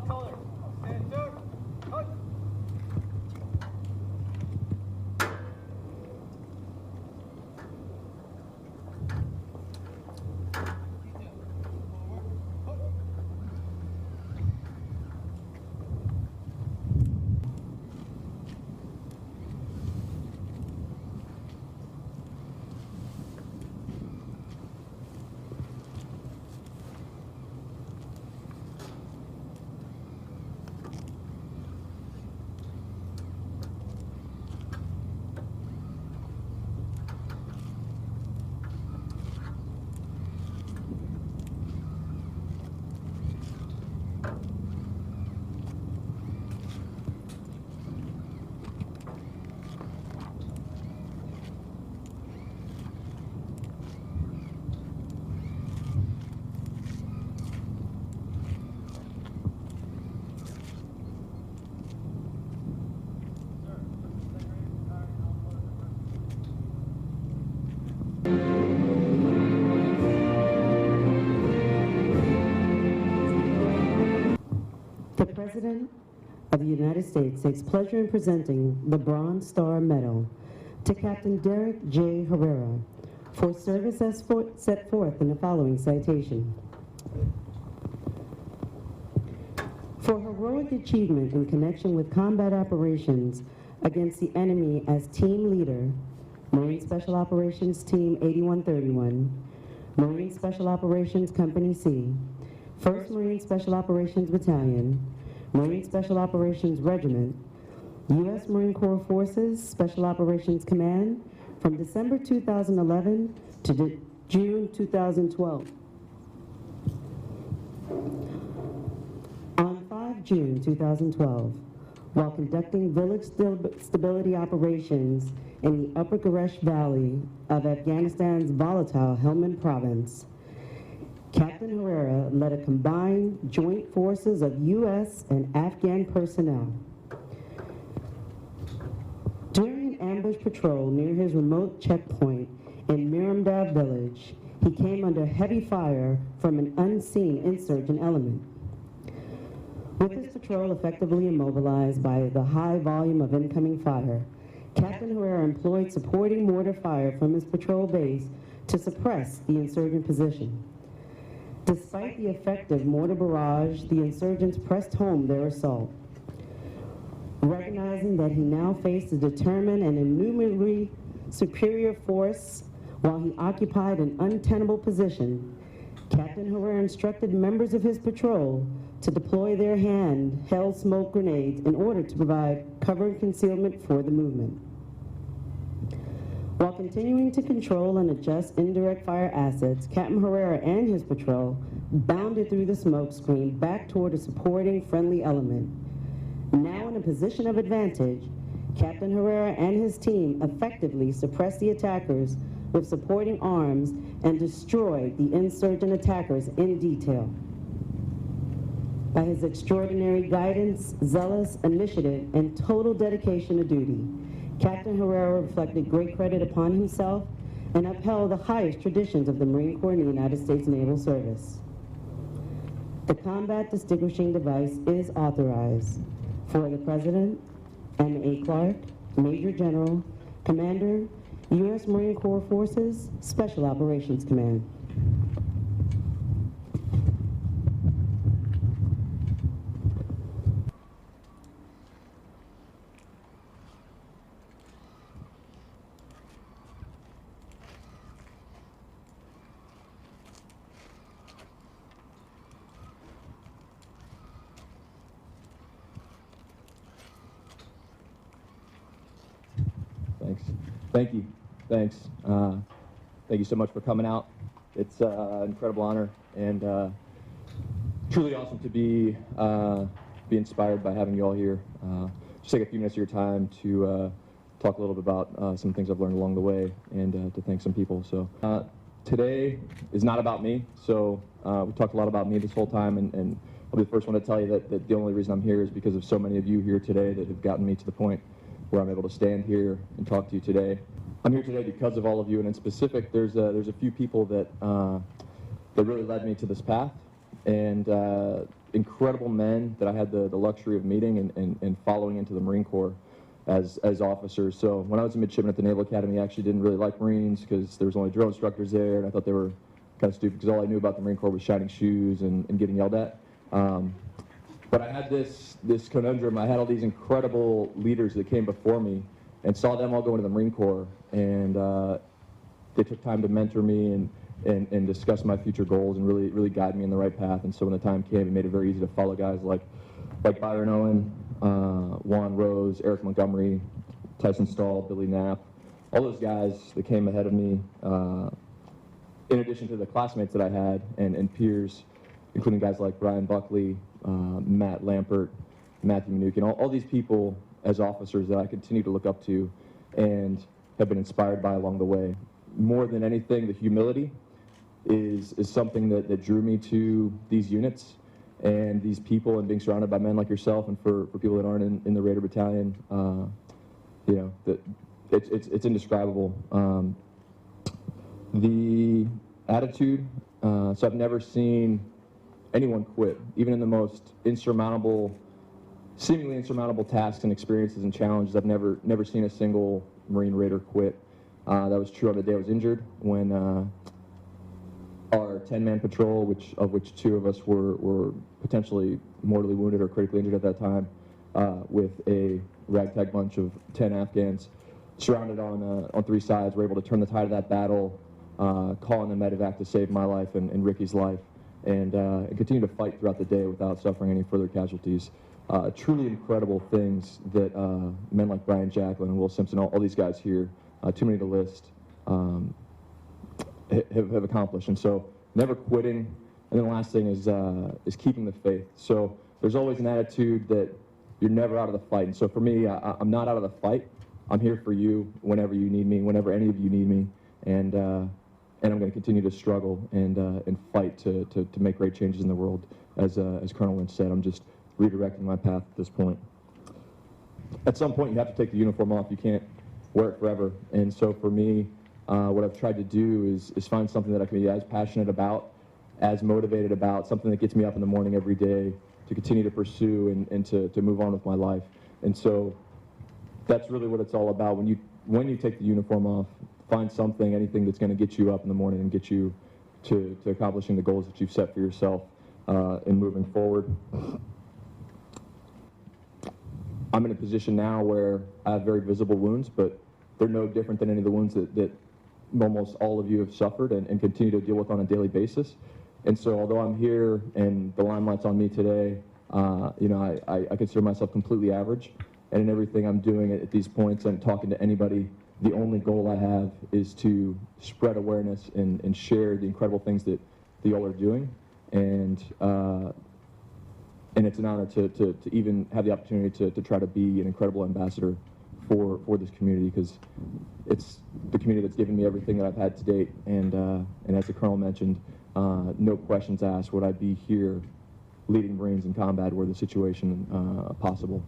colors. Stand to. Cut. The President of the United States takes pleasure in presenting the Bronze Star Medal to Captain Derek J. Herrera for service as set forth in the following citation. For heroic achievement in connection with combat operations against the enemy as team leader, Marine Special Operations Team 8131, Marine Special Operations Company C, 1st Marine Special Operations Battalion, Marine Special Operations Regiment, U.S. Marine Corps Forces Special Operations Command from December 2011 to June 2012. On 5 June 2012, while conducting village stability operations in the Upper Garesh Valley of Afghanistan's volatile Helmand Province, Captain Herrera led a combined joint forces of U.S. and Afghan personnel. During an ambush patrol near his remote checkpoint in Miramdav village, he came under heavy fire from an unseen insurgent element. With his patrol effectively immobilized by the high volume of incoming fire, Captain Herrera employed supporting mortar fire from his patrol base to suppress the insurgent position. Despite the effective mortar barrage, the insurgents pressed home their assault. Recognizing that he now faced a determined and innumerably superior force while he occupied an untenable position, Captain Herrera instructed members of his patrol to deploy their handheld smoke grenades in order to provide cover and concealment for the movement. While continuing to control and adjust indirect fire assets, Captain Herrera and his patrol bounded through the smoke screen back toward a supporting friendly element. Now in a position of advantage, Captain Herrera and his team effectively suppressed the attackers with supporting arms and destroyed the insurgent attackers in detail. By his extraordinary guidance, zealous initiative, and total dedication to duty, Captain Herrera reflected great credit upon himself and upheld the highest traditions of the Marine Corps and the United States Naval Service. The combat distinguishing device is authorized for the President, M.A. Clark, Major General, Commander, U.S. Marine Corps Forces, Special Operations Command. Thanks. Thank you. Thanks. Thank you so much for coming out. It's an incredible honor and truly awesome to be inspired by having you all here. Just take a few minutes of your time to talk a little bit about some things I've learned along the way and to thank some people. So today is not about me. So we talked a lot about me this whole time, and I'll be the first one to tell you that the only reason I'm here is because of so many of you here today that have gotten me to the point where I'm able to stand here and talk to you today. I'm here today because of all of you, and in specific, there's a few people that really led me to this path, and incredible men that I had the luxury of meeting and following into the Marine Corps as officers. So when I was a midshipman at the Naval Academy, I actually didn't really like Marines because there was only drill instructors there, and I thought they were kind of stupid because all I knew about the Marine Corps was shining shoes and getting yelled at. But I had this conundrum. I had all these incredible leaders that came before me and saw them all go into the Marine Corps, and they took time to mentor me and discuss my future goals and really guide me in the right path. And so when the time came, it made it very easy to follow guys like Byron Owen, Juan Rose, Eric Montgomery, Tyson Stahl, Billy Knapp, all those guys that came ahead of me, in addition to the classmates that I had and peers, including guys like Brian Buckley, Matt Lampert, Matthew Minuchin, all these people as officers that I continue to look up to and have been inspired by along the way. More than anything, the humility is something that drew me to these units and these people, and being surrounded by men like yourself, and for people that aren't in the Raider Battalion, you know, it's indescribable. The attitude, so I've never seen anyone quit, even in the most seemingly insurmountable tasks and experiences and challenges. I've never seen a single Marine Raider quit. That was true on the day I was injured, when our 10-man patrol, of which 2 of us were potentially mortally wounded or critically injured at that time, with a ragtag bunch of 10 Afghans surrounded on 3 sides, were able to turn the tide of that battle, call in the medevac to save my life and Ricky's life, and continue to fight throughout the day without suffering any further casualties. Truly incredible things that men like Brian Jacklin and Will Simpson, all these guys here, too many to list, have accomplished. And so never quitting. And then the last thing is keeping the faith. So there's always an attitude that you're never out of the fight. And so for me, I'm not out of the fight. I'm here for you whenever you need me, whenever any of you need me. And I'm going to continue to struggle and fight to make great changes in the world. As Colonel Lynch said, I'm just redirecting my path at this point. At some point, you have to take the uniform off. You can't wear it forever. And so for me, what I've tried to do is find something that I can be as passionate about, as motivated about, something that gets me up in the morning every day to continue to pursue and to move on with my life. And so that's really what it's all about. When you take the uniform off, find something, anything that's going to get you up in the morning and get you to accomplishing the goals that you've set for yourself and moving forward. I'm in a position now where I have very visible wounds, but they're no different than any of the wounds that almost all of you have suffered and continue to deal with on a daily basis. And so although I'm here and the limelight's on me today, you know, I consider myself completely average. And in everything I'm doing at these points and talking to anybody, the only goal I have is to spread awareness and share the incredible things that y'all are doing. And it's an honor to even have the opportunity to try to be an incredible ambassador for this community, because it's the community that's given me everything that I've had to date. And as the Colonel mentioned, no questions asked would I be here leading Marines in combat were the situation possible.